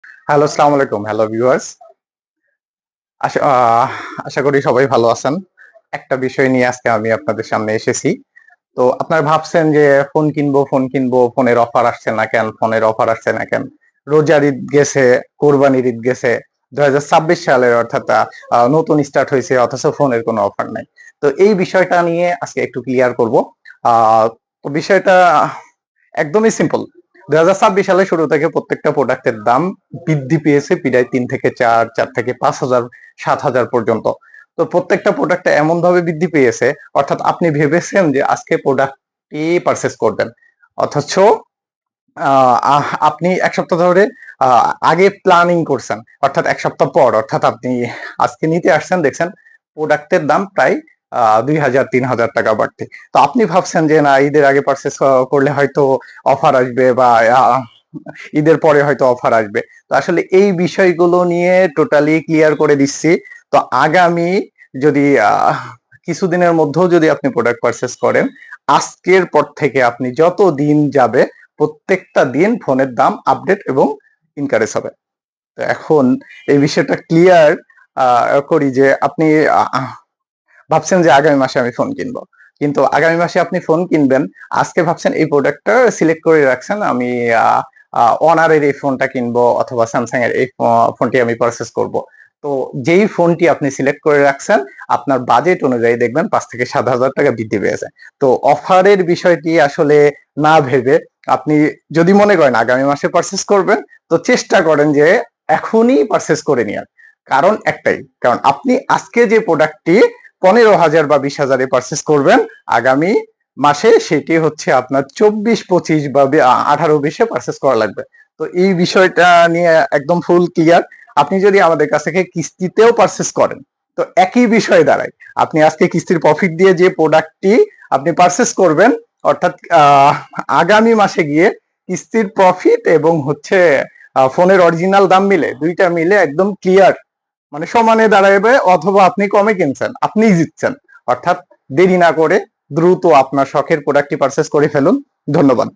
Hello, আসসালামু আলাইকুম। Hello viewers. আশা আশা করি সবাই ভালো আছেন। একটা বিষয় নিয়ে আজকে আমি আপনাদের সামনে এসেছি। তো আপনারা ভাবছেন যে ফোন কিনবো, ফোনের অফার আসছে না কেন? ফোনের অফার আসছে না কেন? রোজার ঈদ গেছে, কোরবানির ঈদ গেছে। ২০২৬ সালের অর্থাৎ নতুন স্টার্ট হইছে অথচ ফোনের কোনো অফার নাই। তো এই বিষয়টা নিয়ে আজকে একটু ক্লিয়ার করব। আ তো বিষয়টা একদমই সিম্পল। ২০২৬ সালের শুরু থেকে প্রত্যেকটা প্রোডাক্টের দাম বৃদ্ধি পেয়েছে প্রায় ৩ থেকে ৪, ৪ থেকে ৫,০০০, ৭,০০০ পর্যন্ত। তো প্রত্যেকটা প্রোডাক্টে এমন ভাবে বৃদ্ধি পেয়েছে, অর্থাৎ আপনি ভেবেছেন যে আজকে প্রোডাক্টটি পারচেজ করবেন। অথচ আপনি ১ সপ্তাহ ধরে আ আগে প্ল্যানিং করছেন। অর্থাৎ ১ সপ্তাহ পর অর্থাৎ আপনি আজকে নিতে আসছেন দেখছেন প্রোডাক্টের দাম প্রায় ২,০০০, ৩,০০০ টাকা বাড়তি। তো আপনি ভাবছেন যে না ঈদের আগে পারচেজ করলে হয়তো অফার আসবে বা ঈদের পরে হয়তো অফার আসবে। তো আসলে এই বিষয়গুলো নিয়ে টোটালি ক্লিয়ার করে দিচ্ছি। তো আগামী যদি কিছুদিনের মধ্যেও যদি আপনি প্রোডাক্ট পারচেজ করেন, আজকের পর থেকে আপনি যত দিন যাবে প্রত্যেকটা দিন ফোনের দাম আপডেট এবং ইনক্রিজ হবে। তো এখন এই বিষয়টা ক্লিয়ার করি যে আপনি ভাবছেন যে আগামী মাসে আমি ফোন কিনবো। কিন্তু আগামী মাসে আপনি ফোন কিনবেন, আজকে ভাবছেন এই প্রোডাক্টটা সিলেক্ট করে রাখছেন আমি আ আ Honor এর এই ফোনটা কিনবো অথবা Samsung এর এই ফোনটি আমি পারচেজ করব। তো যেই ফোনটি আপনি সিলেক্ট করে রাখছেন আপনার বাজেট অনুযায়ী দেখবেন ৫ থেকে ৭,০০০ টাকা বৃদ্ধি পেয়েছে। তো অফারের বিষয়টি আসলে না ভেবে আপনি যদি মনে করেন আগামী মাসে পারচেজ করবেন তো চেষ্টা করেন যে এখনই পারচেজ করে নেয়ার। কারণ একটাই, কারণ আপনি আজকে যে প্রোডাক্টটি ১৫,০০০ বা ২০,০০০ এ পারচেজ করবেন আগামী মাসে সেটি হচ্ছে আপনার ২৪, ২৫ বা ১৮, ২০ এ পারচেজ করা লাগবে। তো এই বিষয়টা নিয়ে একদম ফুল ক্লিয়ার। আপনি যদি আমাদের কাছ থেকে কিস্তিতেও পারচেজ করেন তো একই বিষয় দাঁড়ায়। আপনি আজকে কিস্তির প্রফিট দিয়ে যে প্রোডাক্টটি আপনি পারচেজ করবেন অর্থাৎ আগামী মাসে গিয়ে কিস্তির প্রফিট এবং হচ্ছে ফোনের অরিজিনাল দাম মিলে ২ টা মিলে একদম ক্লিয়ার মানে সমানে দাঁড়াবে অথবা আপনি কমে কিনছেন আপনিই জিতছেন। অর্থাৎ দেরি না করে দ্রুত আপনার শখের প্রোডাক্টটি পারচেজ করে ফেলুন। ধন্যবাদ।